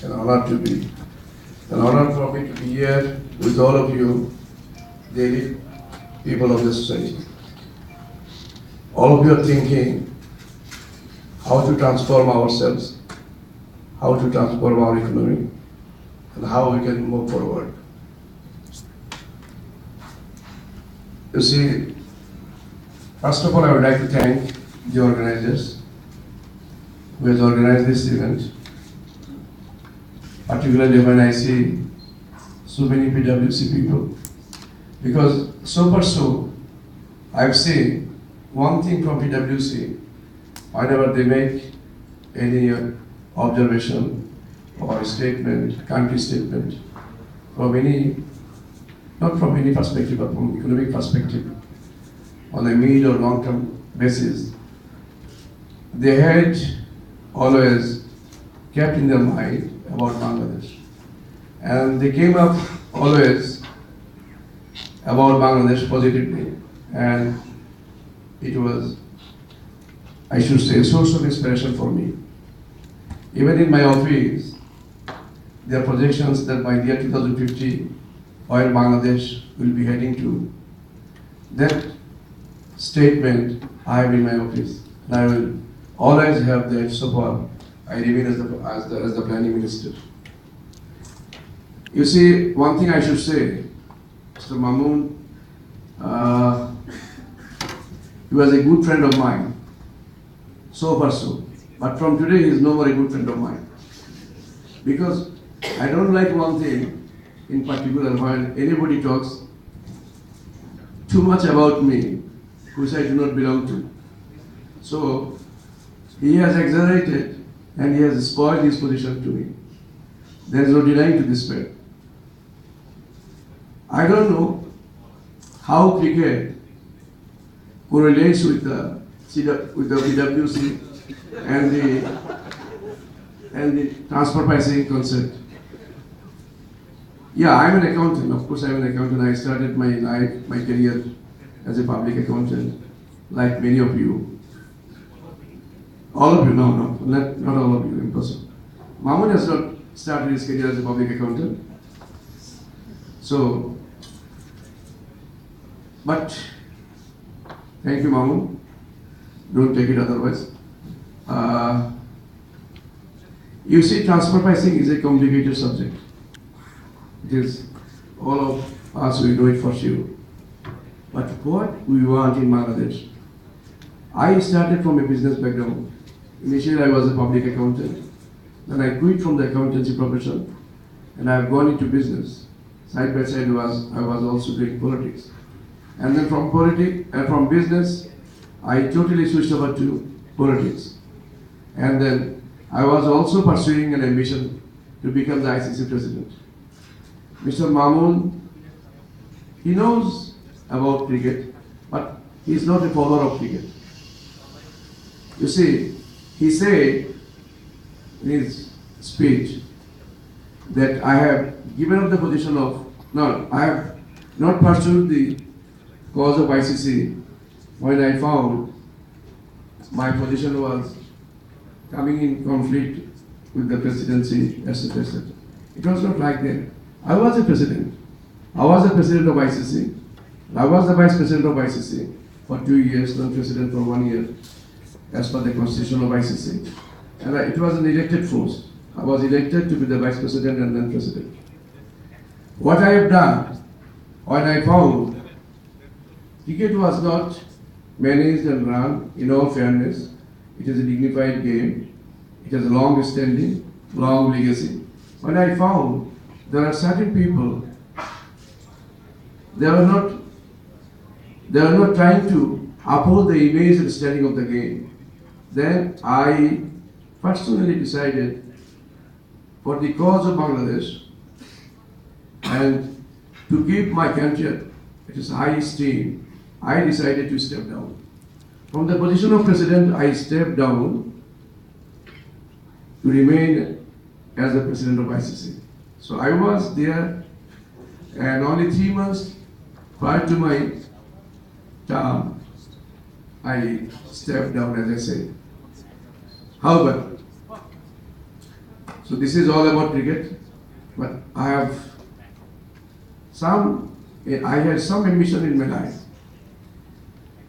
an honor to be, an honor for me to be here with all of you, daily people of the society. All of you are thinking how to transform ourselves, how to transform our economy, and how we can move forward. You see, first of all, I would like to thank the organizers who has organized this event, particularly when I see so many PwC people. Because so far so, I've seen one thing from PwC, whenever they make any observation or statement, country statement, from any, not from any perspective, but from economic perspective, on a mid or long-term basis, they had always kept in their mind about Bangladesh. And they came up always about Bangladesh positively. And it was, I should say, a source of inspiration for me. Even in my office, there are projections that by the year 2050, oil Bangladesh will be heading to. That statement I have in my office, and I will always have that so far. I remain as the planning minister. You see, one thing I should say, Mr. Mamoon, he was a good friend of mine, so far so. But from today, he is no more a good friend of mine. Because I don't like one thing in particular when anybody talks too much about me, which I do not belong to. So, he has exaggerated and he has spoiled his position to me. There is no denying to this fact. I don't know how cricket correlates with the PwC and the transfer pricing concept. Yeah, I'm an accountant. Of course, I'm an accountant. I started my life, my career as a public accountant, like many of you. All of you, no, not all of you, impossible. Mamoon has not started his career as a public accountant. So, but thank you, Mamoon. Don't take it otherwise. You see, transfer pricing is a complicated subject. It is all of us, we know it for sure. But what we want in Bangladesh, I started from a business background. Initially, I was a public accountant. Then I quit from the accountancy profession, and I have gone into business. Side by side, I was also doing politics. And then from business, I totally switched over to politics. And then I was also pursuing an ambition to become the ICC president. Mr. Mamoon, he knows about cricket, but he is not a follower of cricket. You see, he said in his speech that I have given up the position of, no, I have not pursued the cause of ICC when I found my position was coming in conflict with the presidency, etc., etc. It was not like that. I was a president. I was the president of ICC. I was the vice president of ICC for 2 years, then president for 1 year, as per the constitution of ICC. And it was an elected force. I was elected to be the vice president and then president. What I have done, when I found cricket was not managed and run in all fairness, it is a dignified game, it has a long standing, long legacy. When I found there are certain people, they are not trying to uphold the image and standing of the game. Then I personally decided for the cause of Bangladesh and to keep my country at its high esteem, I decided to step down. From the position of president, I stepped down to remain as the president of ICC. So I was there, and only 3 months prior to my term, I stepped down, as I said. However, So this is all about cricket. But I had some ambition in my life.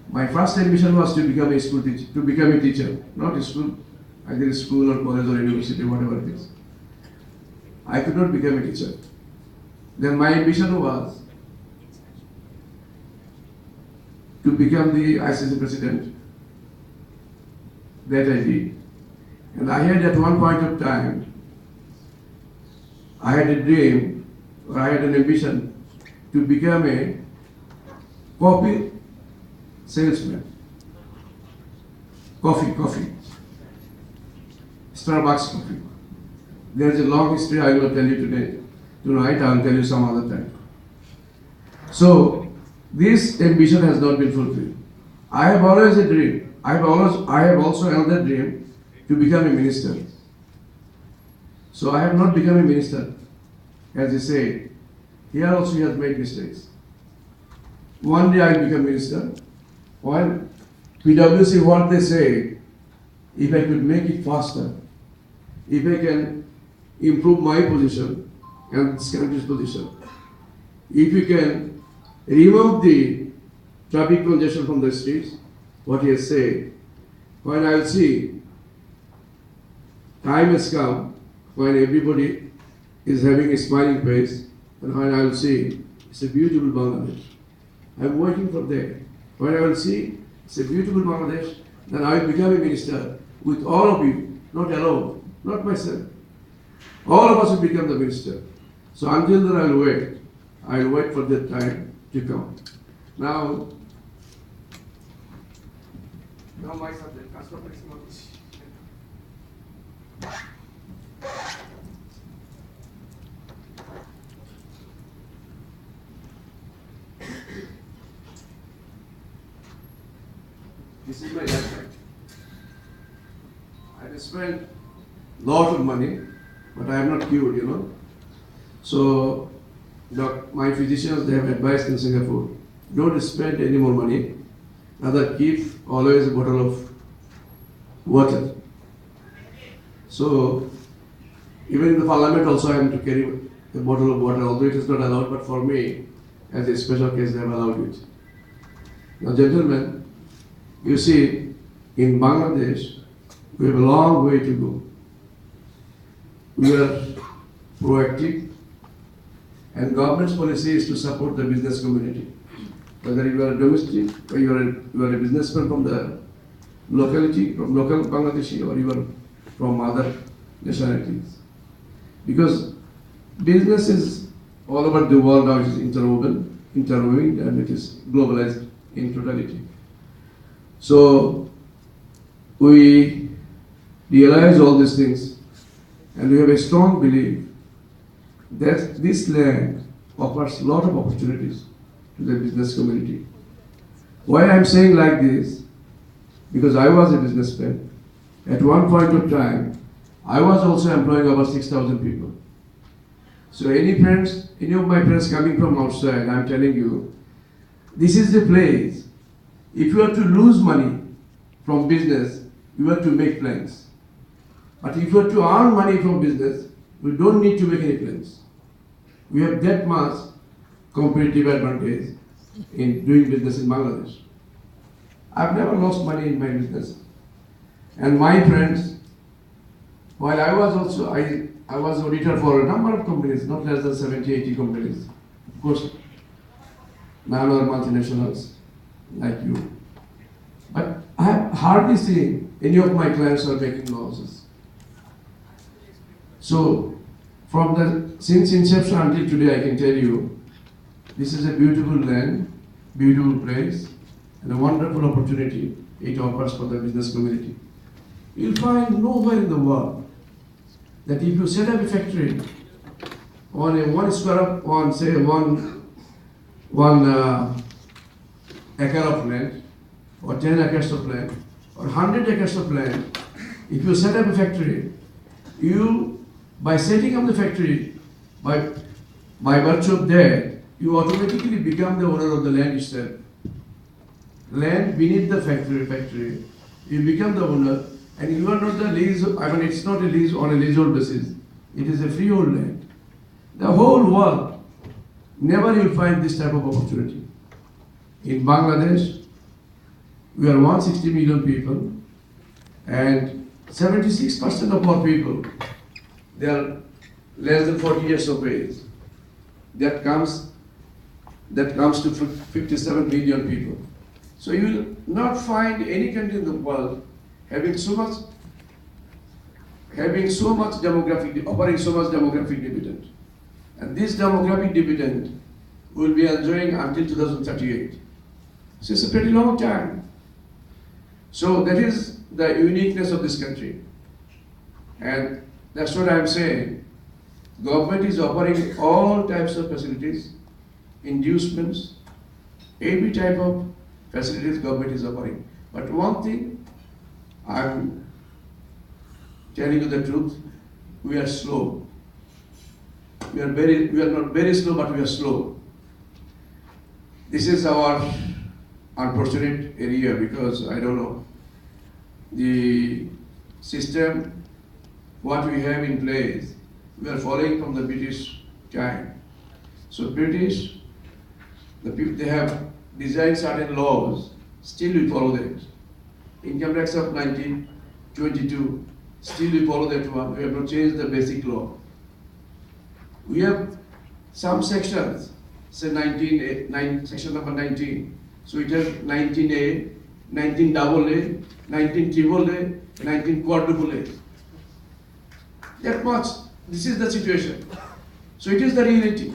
My first ambition was to become a school teacher, to become a teacher, not a school, either school or college or university, whatever it is. I could not become a teacher. Then my ambition was to become the ICC president. That I did. And I had at one point of time, I had a dream, or I had an ambition to become a coffee salesman. Coffee. Starbucks coffee. There is a long history I will not tell you today. Tonight I will tell you some other time. So this ambition has not been fulfilled. I have always a dream. I have also another dream to become a minister. So I have not become a minister, as you say. Here also he has made mistakes. One day I will become minister. While PwC, what they say, if I could make it faster, if I can improve my position and this country's position, if you can remove the traffic congestion from the streets, what he has said, when I will see time has come when everybody is having a smiling face, and when I will see it's a beautiful Bangladesh. I am waiting for that. When I will see it's a beautiful Bangladesh, then I will become a minister with all of you, not alone, not myself. All of us will become the minister. So until then I will wait. I will wait for that time to come. Now my subject, transfer pricing policy. This is my lifetime. I have spent lot of money, but I am not cured, you know. So my physicians, they have advised in Singapore, don't spend any more money. Rather keep always a bottle of water. So even in the parliament also I am to carry a bottle of water, although it is not allowed, but for me, as a special case, they have allowed it. Now gentlemen, you see, in Bangladesh, we have a long way to go. We are proactive, and government's policy is to support the business community. Whether you are a domestic or you are a businessman from the locality, from local Bangladeshi, or you are from other nationalities. Because business is all over the world now, it is interwoven, and it is globalized in totality. So we realize all these things, and we have a strong belief that this land offers a lot of opportunities to the business community. Why I am saying like this? Because I was a businessman. At one point of time, I was also employing over 6,000 people. So any of my friends coming from outside, I am telling you, this is the place. If you are to lose money from business, you have to make plans. But if you are to earn money from business, we don't need to make any plans. We have that much competitive advantage in doing business in Bangladesh. I've never lost money in my business. And my friends, while I was auditor for a number of companies, not less than 70, 80 companies. Of course, none are multinationals like you. But I have hardly seen any of my clients are making losses. So, since inception until today, I can tell you, this is a beautiful land, beautiful place, and a wonderful opportunity it offers for the business community. You'll find nowhere in the world that if you set up a factory on a one acre of land, or 10 acres of land, or 100 acres of land, if you set up a factory, by setting up the factory, by virtue of that, you automatically become the owner of the land itself. Land beneath the factory, you become the owner, and you are not the lease, it's not a lease on a leasehold basis. It is a freehold land. The whole world, never you will find this type of opportunity. In Bangladesh, we are 160 million people, and 76% of our people, they are less than 40 years of age. That comes to 57 million people. So you will not find any country in the world having so much demographic, offering so much demographic dividend. And this demographic dividend will be enjoying until 2038. So it's a pretty long time. So that is the uniqueness of this country. And that's what I'm saying. Government is offering all types of facilities, inducements, every type of facilities government is offering. But one thing, I'm telling you the truth, we are slow. We are not very slow, but we are slow. This is our unfortunate area because I don't know. The system, what we have in place, we are following from the British time. So British, the people, they have designed certain laws, still we follow that. Income tax of 1922, still we follow that one. We have not changed the basic law. We have some sections, say section number 19. So it has 19A, 19AA, 19AAA, 19 quadruple A. That much. This is the situation. So it is the reality.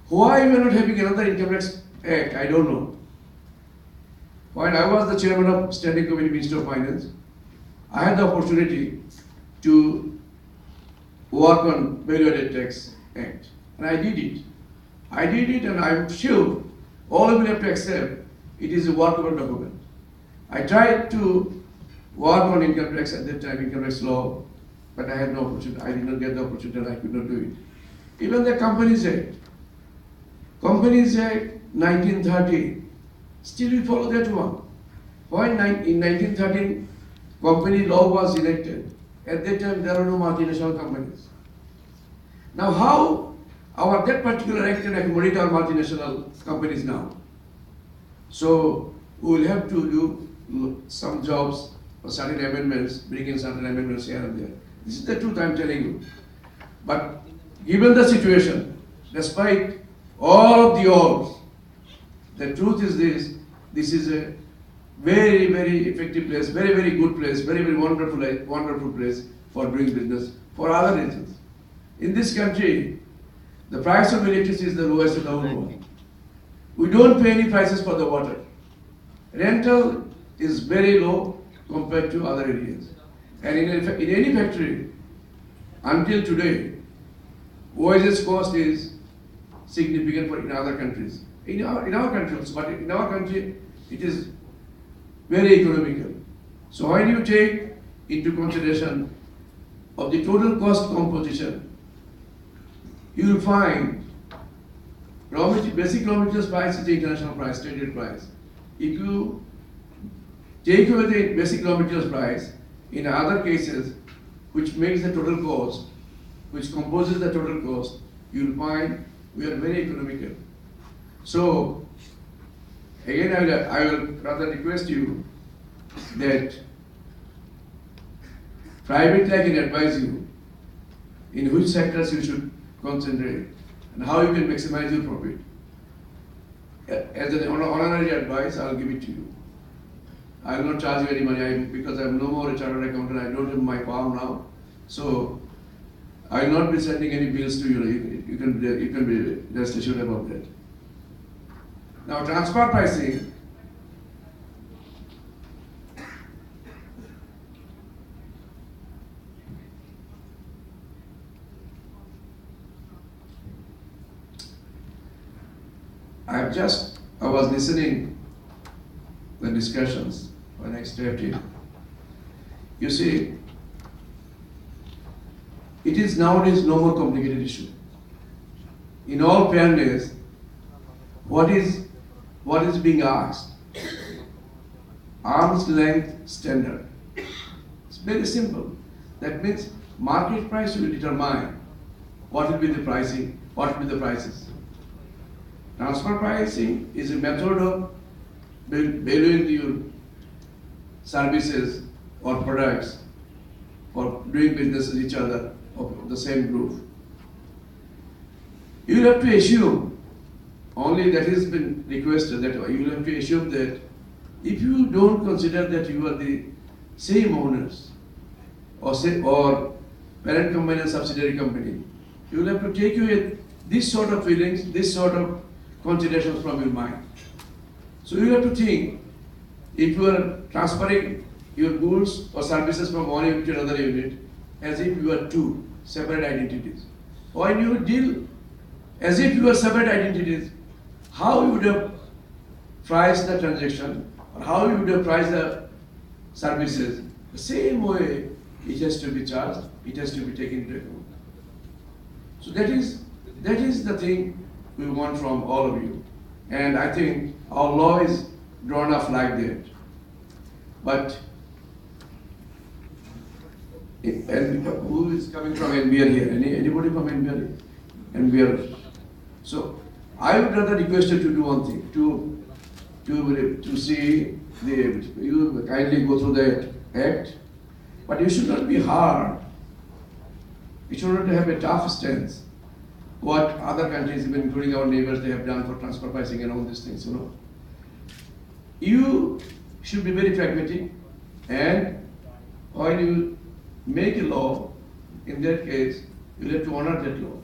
Why we are not having another income tax act, I don't know. When I was the chairman of Standing Committee, Minister of Finance, I had the opportunity to work on Value-Added Tax Act, and I did it. And I'm sure all of you have to accept it is a workable document. I tried to work on income tax at that time, income tax law, but I had no opportunity. I did not get the opportunity and I could not do it. Even the Companies Act 1930, still we follow that one. When in 1913, company law was enacted, at that time there were no multinational companies. Now how that particular act can accommodate our multinational companies now? So we will have to do some jobs or certain amendments, bring in certain amendments here and there. This is the truth I'm telling you. But given the situation, despite all of the odds, the truth is this is a very, very effective place, very, very good place, very, very wonderful place for doing business for other reasons. In this country, the price of electricity is the lowest in the whole world. We don't pay any prices for the water. Rental is very low compared to other areas. And in any factory, until today, wages cost is significant in other countries. In our country also, but in our country, it is very economical. So when you take into consideration of the total cost composition, you will find basic raw materials price is the international price, traded price. If you take away the basic raw materials price, in other cases, which makes the total cost, which composes the total cost, you will find we are very economical. So, again, I will rather request you that privately I can advise you in which sectors you should concentrate and how you can maximize your profit. As an honorary advice, I will give it to you. I will not charge you any money because I am no more a chartered accountant. I don't have my farm now, so I will not be sending any bills to you. You can be rest assured about that. Now, transport pricing. I was listening the discussions when I stepped in. You see, it is nowadays no more complicated issue. In all fairness, what is being asked? Arm's length standard. It's very simple. That means market price will determine what will be the pricing, what will be the prices. Transfer pricing is a method of valuing your services or products for doing business with each other of the same group. You will have to assume, only that has been requested, that you will have to assume that if you don't consider that you are the same owners or parent company and subsidiary company, you will have to take away this sort of feelings, this sort of considerations from your mind. So you have to think, if you are transferring your goods or services from one unit to another unit, as if you are two separate identities. When you deal as if you are separate identities, how you would have priced the transaction, or how you would have priced the services, the same way it has to be charged, it has to be taken into account. So that is the thing we want from all of you. And I think our law is drawn up like that. But and who is coming from NBR here? Anybody from NBR? NBR. So I would rather request you to do one thing, to see you kindly go through the act, but you should not be hard. You should not have a tough stance. What other countries, even including our neighbors, they have done for transfer pricing and all these things, you know. You should be very pragmatic, and when you make a law, in that case, you have to honor that law.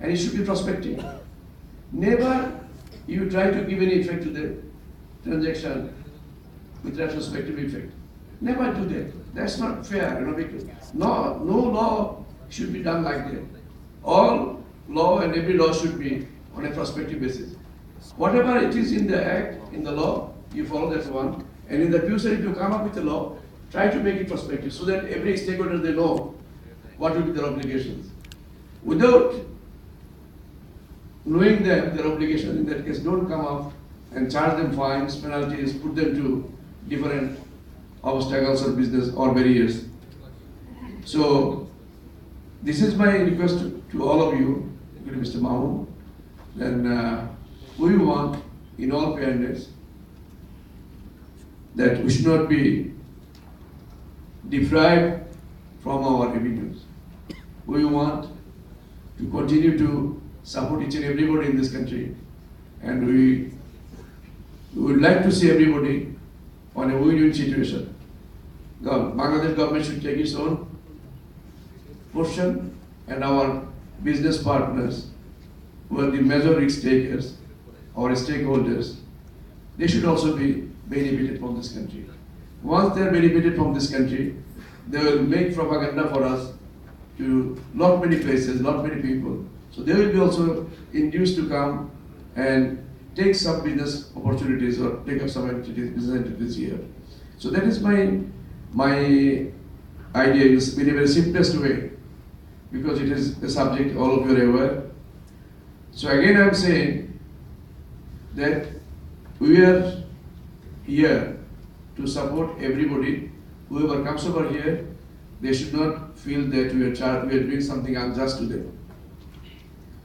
And it should be prospective. Never you try to give any effect to the transaction with retrospective effect. Never do that. That's not fair, you know, because no law should be done like that. All law and every law should be on a prospective basis. Whatever it is in the act, in the law, you follow that one. And in the future, if you come up with a law, try to make it prospective so that every stakeholder, they know what will be their obligations. Without knowing them, their obligations, in that case, don't come up and charge them fines, penalties, put them to different obstacles or business or barriers. So this is my request to all of you, Mr. Mahmood, and we want, in all fairness, that we should not be deprived from our revenues. We want to continue to support each and everybody in this country, and we would like to see everybody on a win-win situation. The Bangladesh government should take its own portion, and our business partners, who are the major risk takers, our stakeholders, they should also be benefited from this country. Once they are benefited from this country, they will make propaganda for us to lot many places, lot many people. So they will be also induced to come and take some business opportunities or take up some business entities here. So that is my idea is in a very simplest way, because it is a subject all of you are aware. So again I am saying that we are here to support everybody. Whoever comes over here, they should not feel that we are doing something unjust to them.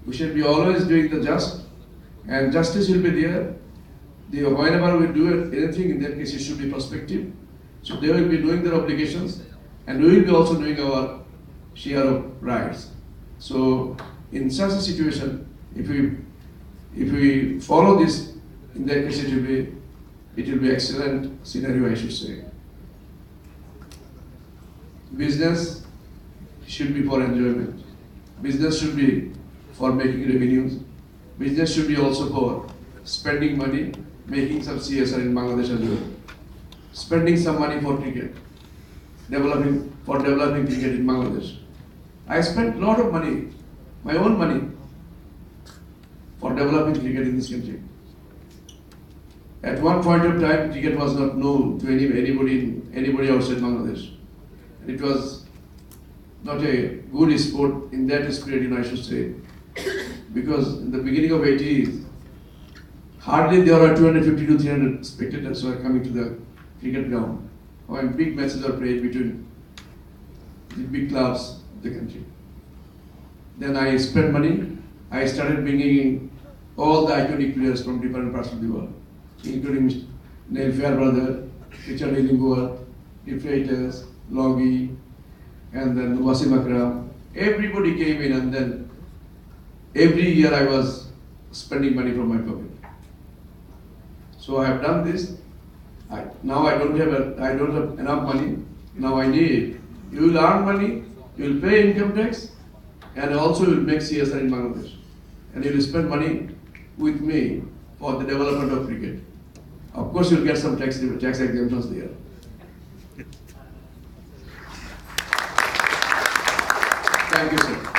We should be always doing the just, and justice will be there. Whenever we do anything, in that case, it should be prospective. So they will be doing their obligations, and we will be also doing our share of rights. So in such a situation, if we follow this, in that case, it will be excellent scenario, I should say. Business should be for enjoyment. Business should be for making revenues. Business should be also for spending money, making some CSR in Bangladesh as well. Spending some money for cricket, developing cricket in Bangladesh. I spent a lot of money, my own money, for developing cricket in this country. At one point of time, cricket was not known to anybody outside Bangladesh. It was not a good sport in that spirit, I should say, because in the beginning of 80s, hardly there were 250 to 300 spectators who were coming to the cricket ground when big matches are played between the big clubs of the country. Then I spent money. I started bringing in all the iconic players from different parts of the world, including Neil Fairbrother, Richard Illingworth, the Freitas, Logie, and then Wasim Akram. Everybody came in, and then every year I was spending money from my pocket. So I have done this. Now I don't have enough money. Now I need it. You will earn money, you will pay income tax, and also you will make CSR in Bangladesh. And you will spend money with me for the development of cricket. Of course, you will get some tax exemptions there. Thank you, sir.